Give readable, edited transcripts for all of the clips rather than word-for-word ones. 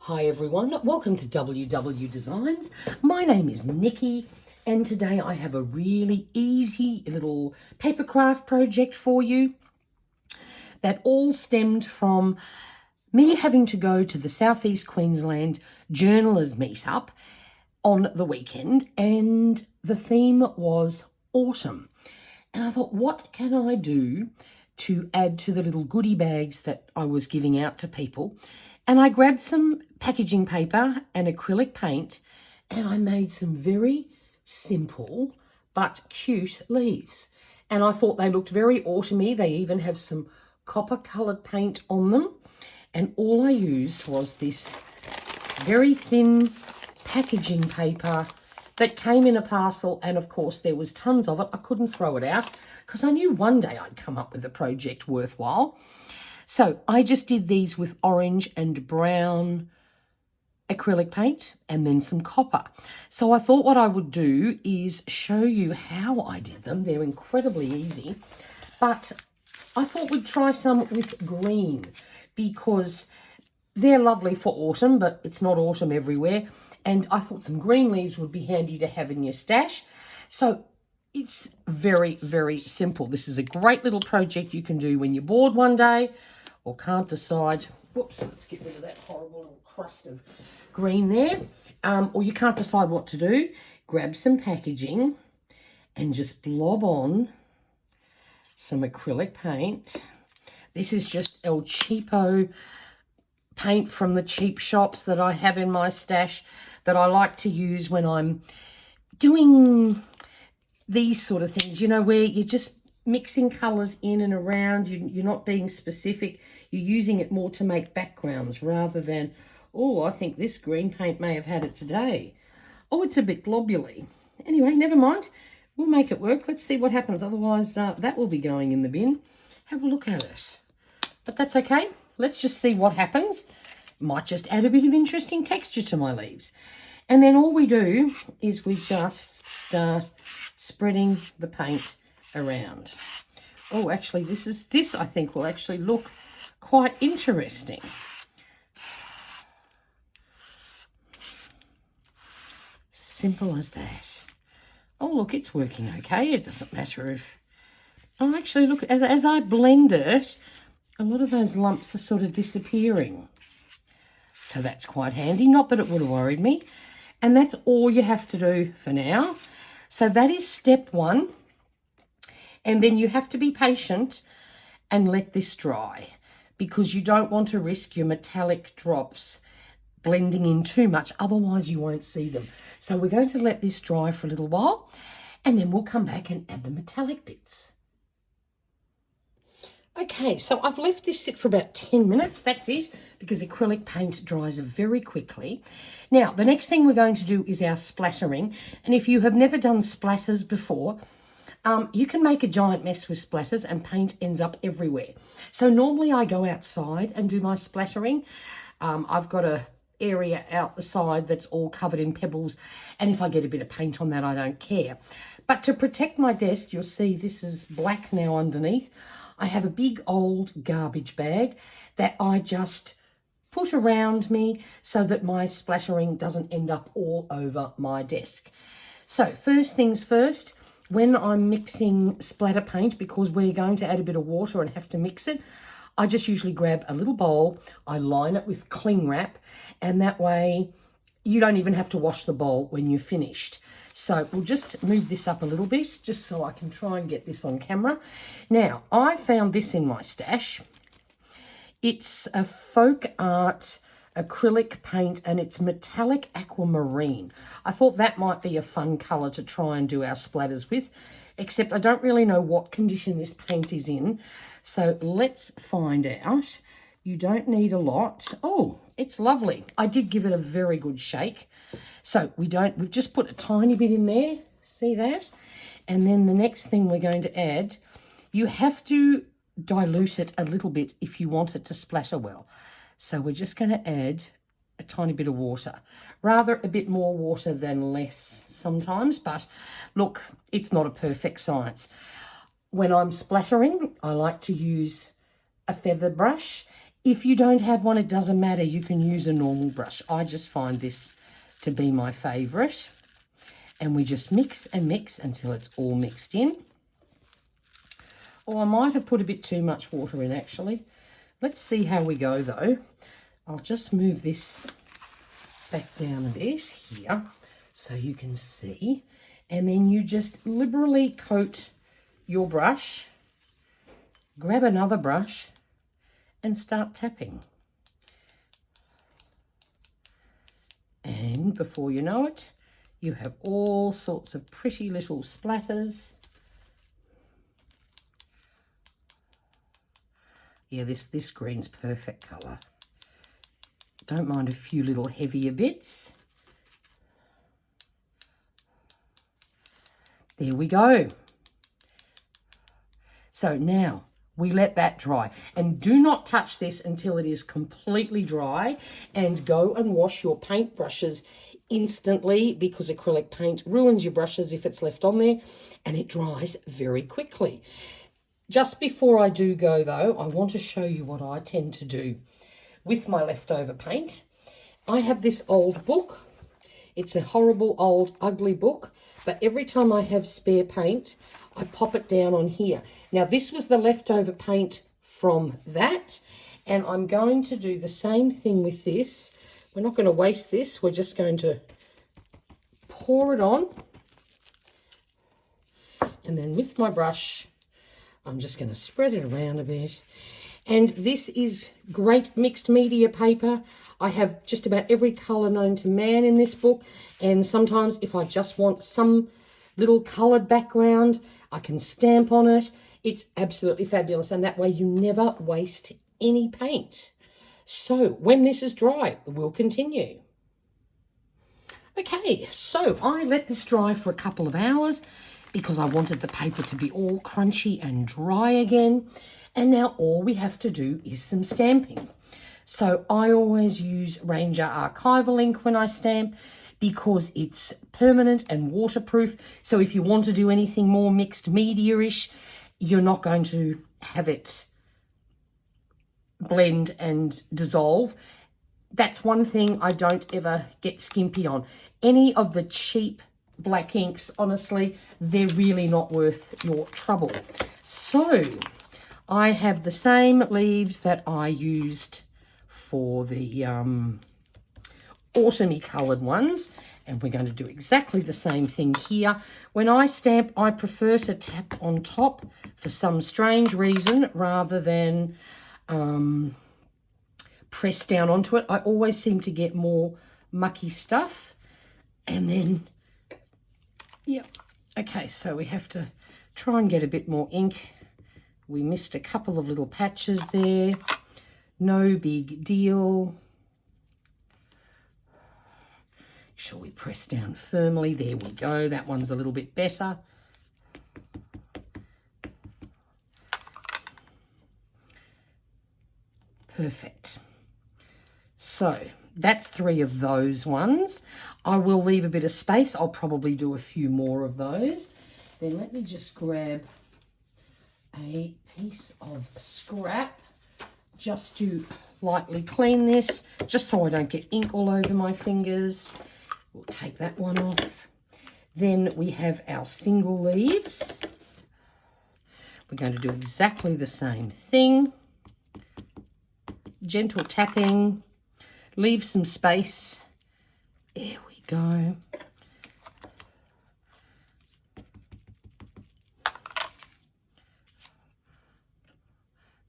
Hi everyone, welcome to WW Designs. My name is Nikki and today I have a really easy little paper craft project for you that all stemmed from me having to go to the Southeast Queensland Journalers Meetup on the weekend, and the theme was autumn. And I thought, what can I do to add to the little goodie bags that I was giving out to people? And I grabbed some packaging paper and acrylic paint and I made some very simple but cute leaves. And I thought they looked very autumny. They even have some copper coloured paint on them. And all I used was this very thin packaging paper that came in a parcel, and of course there was tons of it. I couldn't throw it out because I knew one day I'd come up with a project worthwhile. So I just did these with orange and brown acrylic paint and then some copper. So I thought what I would do is show you how I did them. They're incredibly easy, but I thought we'd try some with green because they're lovely for autumn, but it's not autumn everywhere. And I thought some green leaves would be handy to have in your stash. So it's very, very simple. This is a great little project you can do when you're bored one day or can't decide. Whoops, let's get rid of that horrible little crust of green there. Or you can't decide what to do. Grab some packaging and just blob on some acrylic paint. This is just El Cheapo paint from the cheap shops that I have in my stash that I like to use when I'm doing these sort of things, you know, where you're just mixing colours in and around. You're not being specific. You're using it more to make backgrounds rather than, oh, I think this green paint may have had its day. Oh, it's a bit globuly. Anyway, never mind. We'll make it work. Let's see what happens. Otherwise, that will be going in the bin. Have a look at it. But that's okay. Let's just see what happens. Might just add a bit of interesting texture to my leaves. And then all we do is we just start spreading the paint around. Oh, actually, this I think will actually look quite interesting. Simple as that. Oh, look, it's working okay. It doesn't matter if... Oh, actually, look, as I blend it, a lot of those lumps are sort of disappearing. So that's quite handy. Not that it would have worried me. And that's all you have to do for now. So that is step one. And then you have to be patient and let this dry because you don't want to risk your metallic drops blending in too much. Otherwise, you won't see them. So we're going to let this dry for a little while and then we'll come back and add the metallic bits. Okay, so I've left this sit for about 10 minutes. That's it, because acrylic paint dries very quickly. Now, the next thing we're going to do is our splattering. And if you have never done splatters before, you can make a giant mess with splatters and paint ends up everywhere. So normally I go outside and do my splattering. I've got a area out the side that's all covered in pebbles. And if I get a bit of paint on that, I don't care. But to protect my desk, you'll see this is black now underneath. I have a big old garbage bag that I just put around me so that my splattering doesn't end up all over my desk. So first things first, when I'm mixing splatter paint, because we're going to add a bit of water and have to mix it, I just usually grab a little bowl, I line it with cling wrap, and that way you don't even have to wash the bowl when you're finished. So we'll just move this up a little bit just so I can try and get this on camera. Now, I found this in my stash. It's a folk art acrylic paint and it's metallic aquamarine. I thought that might be a fun colour to try and do our splatters with, except I don't really know what condition this paint is in. So let's find out. You don't need a lot. Oh, it's lovely. I did give it a very good shake. So we've just put a tiny bit in there. See that? And then the next thing we're going to add, you have to dilute it a little bit if you want it to splatter well. So we're just going to add a tiny bit of water. Rather a bit more water than less sometimes, but look, it's not a perfect science. When I'm splattering, I like to use a feather brush. If you don't have one, it doesn't matter. You can use a normal brush. I just find this to be my favourite. And we just mix and mix until it's all mixed in. Oh, I might have put a bit too much water in, actually. Let's see how we go, though. I'll just move this back down a bit here so you can see. And then you just liberally coat your brush, grab another brush, and start tapping. And before you know it, you have all sorts of pretty little splatters. Yeah, this green's perfect colour. Don't mind a few little heavier bits. There we go. So now we let that dry, and do not touch this until it is completely dry, and go and wash your paint brushes instantly, because acrylic paint ruins your brushes if it's left on there, and it dries very quickly. Just before I do go though, I want to show you what I tend to do with my leftover paint. I have this old book. It's a horrible old ugly book, but every time I have spare paint, I pop it down on here. Now this was the leftover paint from that, and I'm going to do the same thing with this. We're not going to waste this. We're just going to pour it on, and then with my brush, I'm just going to spread it around a bit. And this is great mixed media paper. I have just about every colour known to man in this book, and sometimes if I just want some little coloured background, I can stamp on it. It's absolutely fabulous, and that way you never waste any paint. So when this is dry, we'll continue. Okay, so I let this dry for a couple of hours because I wanted the paper to be all crunchy and dry again. And now all we have to do is some stamping. So I always use Ranger Archival ink when I stamp, because it's permanent and waterproof. So if you want to do anything more mixed media-ish, you're not going to have it blend and dissolve. That's one thing I don't ever get skimpy on. Any of the cheap black inks, honestly, they're really not worth your trouble. So I have the same leaves that I used for the autumny coloured ones, and we're going to do exactly the same thing here. When I stamp, I prefer to tap on top for some strange reason rather than press down onto it. I always seem to get more mucky stuff. And then, yeah, okay, so we have to try and get a bit more ink. We missed a couple of little patches there. No big deal. Make sure we press down firmly. There we go. That one's a little bit better. Perfect. So that's 3 of those ones. I will leave a bit of space. I'll probably do a few more of those. Then let me just grab a piece of scrap just to lightly clean this, just so I don't get ink all over my fingers. We'll take that one off. Then we have our single leaves. We're going to do exactly the same thing. Gentle tapping, leave some space. There we go.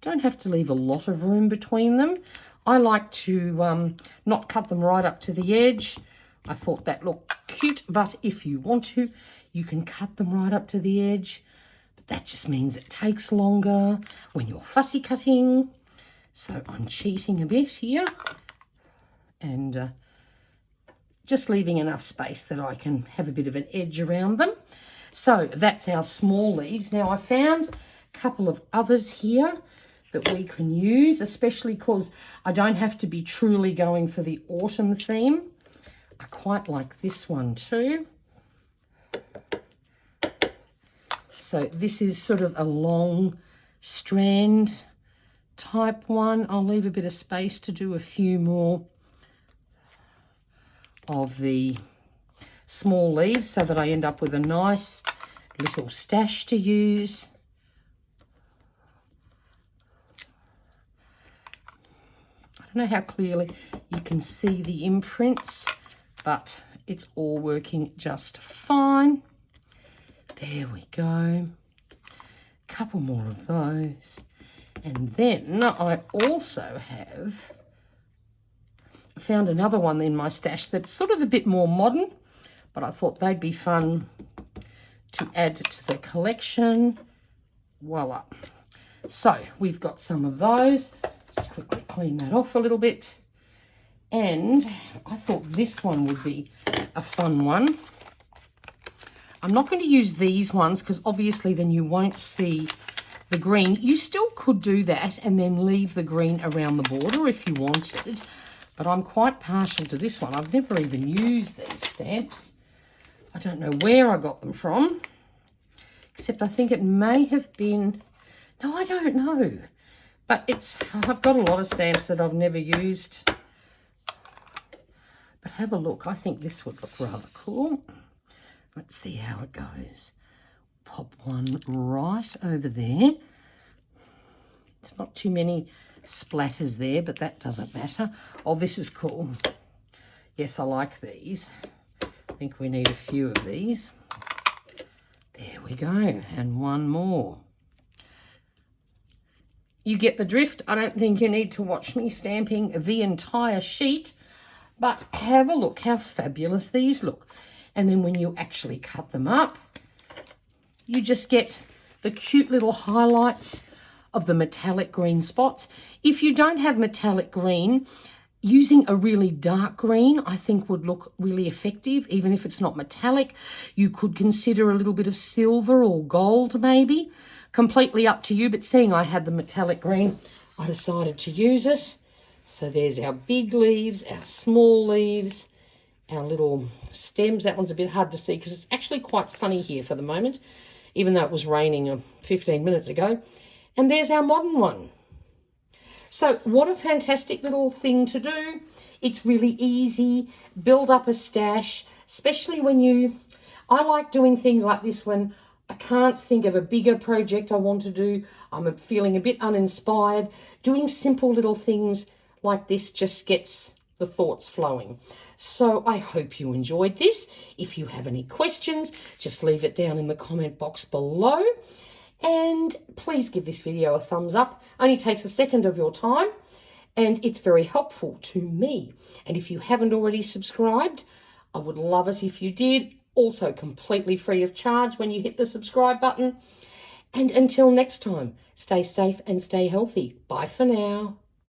Don't have to leave a lot of room between them. I like to not cut them right up to the edge. I thought that looked cute, but if you want to, you can cut them right up to the edge. But that just means it takes longer when you're fussy cutting. So I'm cheating a bit here and just leaving enough space that I can have a bit of an edge around them. So that's our small leaves. Now I found a couple of others here that we can use, especially because I don't have to be truly going for the autumn theme. I quite like this one too. So this is sort of a long strand type one. I'll leave a bit of space to do a few more of the small leaves so that I end up with a nice little stash to use. I don't know how clearly you can see the imprints, but it's all working just fine. There we go. A couple more of those. And then I also have found another one in my stash that's sort of a bit more modern, but I thought they'd be fun to add to the collection. Voila. So we've got some of those. Just quickly clean that off a little bit. And I thought this one would be a fun one. I'm not going to use these ones because obviously then you won't see the green. You still could do that and then leave the green around the border if you wanted. But I'm quite partial to this one. I've never even used these stamps. I don't know where I got them from. Except I think it may have been... No, I don't know. But I've got a lot of stamps that I've never used. But have a look. I think this would look rather cool. Let's see how it goes. Pop one right over there. It's not too many splatters there, but that doesn't matter. Oh, this is cool. Yes, I like these. I think we need a few of these. There we go. And one more. You get the drift. I don't think you need to watch me stamping the entire sheet, but have a look how fabulous these look. And then when you actually cut them up, you just get the cute little highlights of the metallic green spots. If you don't have metallic green, using a really dark green I think would look really effective. Even if it's not metallic, you could consider a little bit of silver or gold maybe. Completely up to you, but seeing I had the metallic green, I decided to use it. So there's our big leaves, our small leaves, our little stems. That one's a bit hard to see because it's actually quite sunny here for the moment, even though it was raining 15 minutes ago. And there's our modern one. So what a fantastic little thing to do. It's really easy. Build up a stash, especially when I like doing things like this when I can't think of a bigger project I want to do. I'm feeling a bit uninspired. Doing simple little things like this just gets the thoughts flowing. So I hope you enjoyed this. If you have any questions, just leave it down in the comment box below. And please give this video a thumbs up. Only takes a second of your time and it's very helpful to me. And if you haven't already subscribed, I would love it if you did. Also completely free of charge when you hit the subscribe button. And until next time, stay safe and stay healthy. Bye for now.